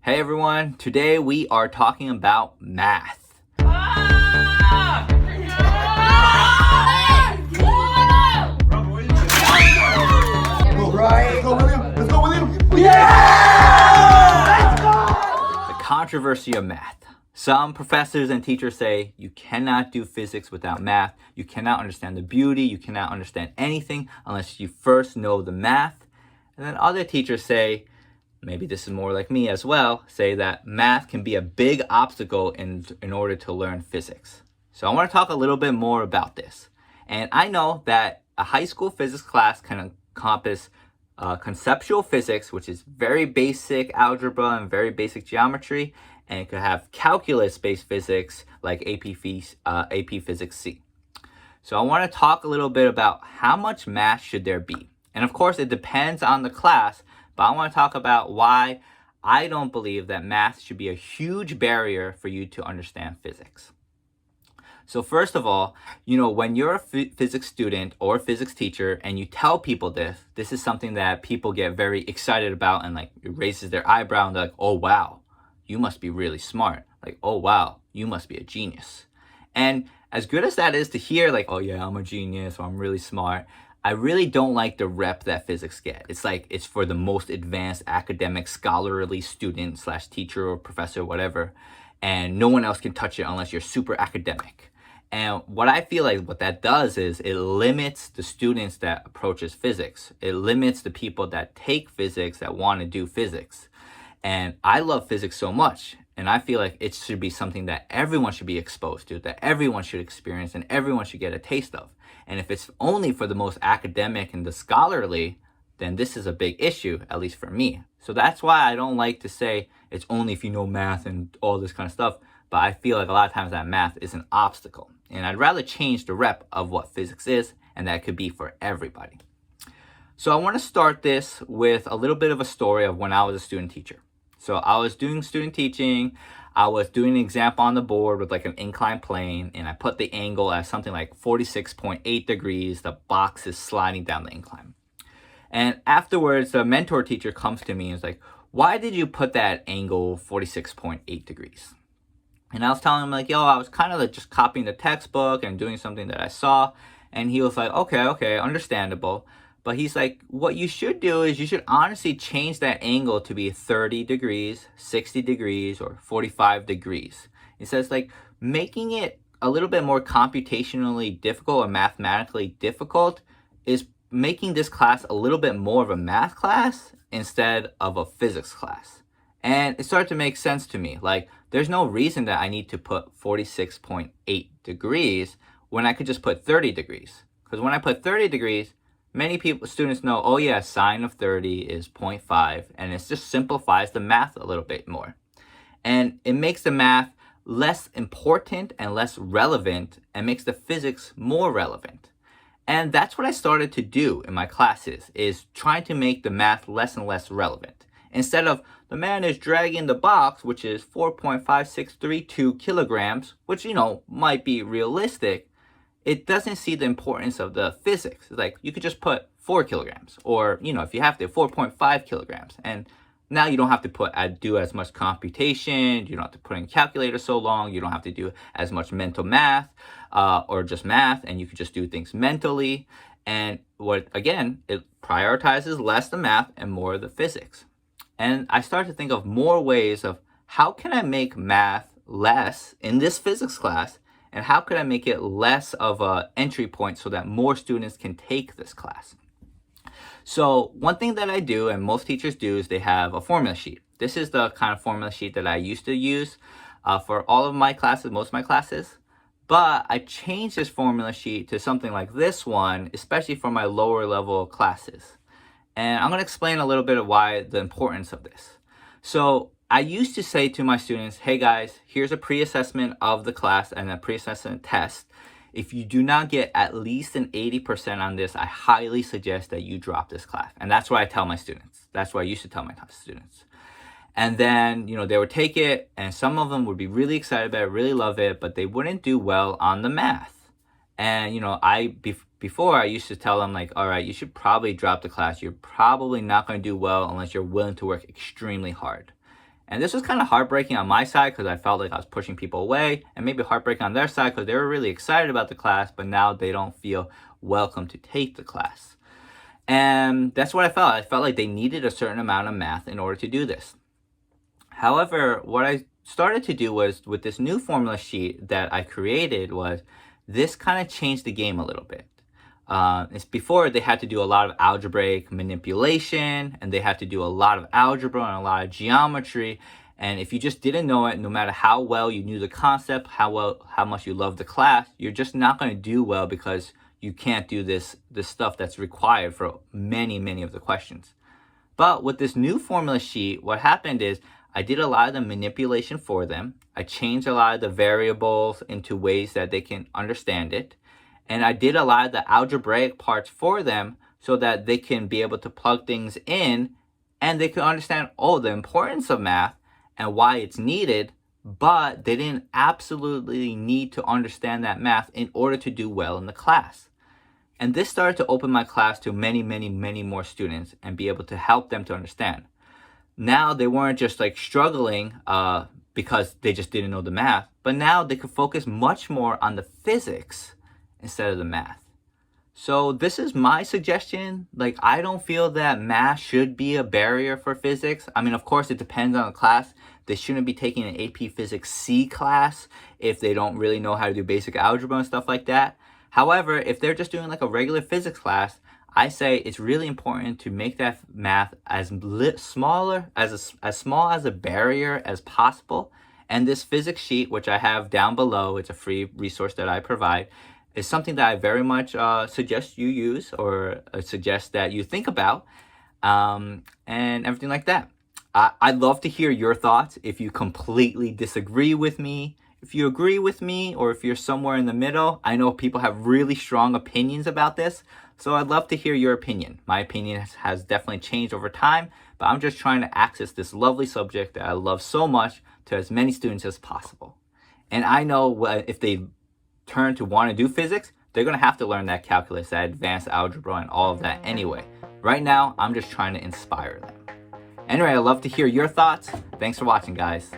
Hey everyone, today we are talking about math. The controversy of math. Some professors and teachers say you cannot do physics without math. You cannot understand the beauty. You cannot understand anything unless you first know the math. And then other teachers say, maybe this is more like me as well, say that math can be a big obstacle in order to learn physics. So I want to talk a little bit more about this. And I know that a high school physics class can encompass conceptual physics, which is very basic algebra and very basic geometry, and it could have calculus-based physics like AP Physics C. So I want to talk a little bit about how much math should there be. And of course, it depends on the class, but I want to talk about why I don't believe that math should be a huge barrier for you to understand physics. So first of all, when you're a physics student or physics teacher and you tell people this is something that people get very excited about and like it raises their eyebrow and they're like, oh wow, you must be really smart. Like, oh wow, you must be a genius. And as good as that is to hear like, oh yeah, I'm a genius or I'm really smart, I really don't like the rep that physics get. It's like it's for the most advanced academic scholarly student / teacher or professor, whatever, and no one else can touch it unless you're super academic. And what I feel like what that does is it limits the students that approaches physics. It limits the people that take physics, that want to do physics. And I love physics so much. And I feel like it should be something that everyone should be exposed to, that everyone should experience, and everyone should get a taste of. And if it's only for the most academic and the scholarly, then this is a big issue, at least for me. So that's why I don't like to say it's only if you know math and all this kind of stuff. But I feel like a lot of times that math is an obstacle. And I'd rather change the rep of what physics is, and that could be for everybody. So I want to start this with a little bit of a story of when I was a student teacher. So I was doing student teaching. I was doing an example on the board with like an inclined plane, and I put the angle as something like 46.8 degrees. The box is sliding down the incline. And afterwards, the mentor teacher comes to me and is like, why did you put that angle 46.8 degrees? And I was telling him like, yo, I was kind of like just copying the textbook and doing something that I saw. And he was like, okay, understandable. But he's like, what you should do is you should honestly change that angle to be 30 degrees, 60 degrees, or 45 degrees. He says like making it a little bit more computationally difficult or mathematically difficult is making this class a little bit more of a math class instead of a physics class. And it started to make sense to me. Like, there's no reason that I need to put 46.8 degrees when I could just put 30 degrees. Because when I put 30 degrees, many students know, oh yeah, sine of 30 is 0.5, and it just simplifies the math a little bit more. And it makes the math less important and less relevant, and makes the physics more relevant. And that's what I started to do in my classes, is trying to make the math less and less relevant. Instead of the man is dragging the box, which is 4.5632 kilograms, which, might be realistic, it doesn't see the importance of the physics. It's like you could just put 4 kilograms or, if you have to, 4.5 kilograms. And now you don't have to do as much computation. You don't have to put in calculator so long. You don't have to do as much mental math or just math. And you could just do things mentally. And it prioritizes less the math and more the physics. And I started to think of more ways of how can I make math less in this physics class, and how could I make it less of an entry point so that more students can take this class? So one thing that I do, and most teachers do, is they have a formula sheet. This is the kind of formula sheet that I used to use for all of my classes, most of my classes. But I changed this formula sheet to something like this one, especially for my lower level classes. And I'm going to explain a little bit of why the importance of this. So I used to say to my students, hey guys, here's a pre-assessment of the class and a pre-assessment test. If you do not get at least an 80% on this, I highly suggest that you drop this class. And that's what I tell my students. That's what I used to tell my students. And then, they would take it, and some of them would be really excited about it, really love it, but they wouldn't do well on the math. And, before I used to tell them like, all right, you should probably drop the class. You're probably not going to do well unless you're willing to work extremely hard. And this was kind of heartbreaking on my side because I felt like I was pushing people away, and maybe heartbreaking on their side because they were really excited about the class, but now they don't feel welcome to take the class. And that's what I felt. I felt like they needed a certain amount of math in order to do this. However, what I started to do was, with this new formula sheet that I created, was this kind of changed the game a little bit. It's before they had to do a lot of algebraic manipulation, and they had to do a lot of algebra and a lot of geometry. And if you just didn't know it, no matter how well you knew the concept, how much you loved the class, you're just not going to do well because you can't do this stuff that's required for many of the questions. But with this new formula sheet, what happened is I did a lot of the manipulation for them. I changed a lot of the variables into ways that they can understand it. And I did a lot of the algebraic parts for them so that they can be able to plug things in and they can understand, the importance of math and why it's needed, but they didn't absolutely need to understand that math in order to do well in the class. And this started to open my class to many more students and be able to help them to understand. Now they weren't just like struggling because they just didn't know the math, but now they could focus much more on the physics instead of the math. So this is my suggestion. Like, I don't feel that math should be a barrier for physics. I mean, of course, it depends on the class. They shouldn't be taking an AP Physics C class if they don't really know how to do basic algebra and stuff like that. However, if they're just doing like a regular physics class, I say it's really important to make that math as small as a barrier as possible. And this physics sheet, which I have down below, it's a free resource that I provide, is something that I very much suggest you use, or suggest that you think about, and everything like that. I'd love to hear your thoughts. If you completely disagree with me, if you agree with me, or if you're somewhere in the middle. I know people have really strong opinions about this, so I'd love to hear your opinion. My opinion has definitely changed over time, but I'm just trying to access this lovely subject that I love so much to as many students as possible. And I know if they turn to want to do physics, they're going to have to learn that calculus, that advanced algebra, and all of that anyway. Right now, I'm just trying to inspire them. Anyway, I'd love to hear your thoughts. Thanks for watching, guys.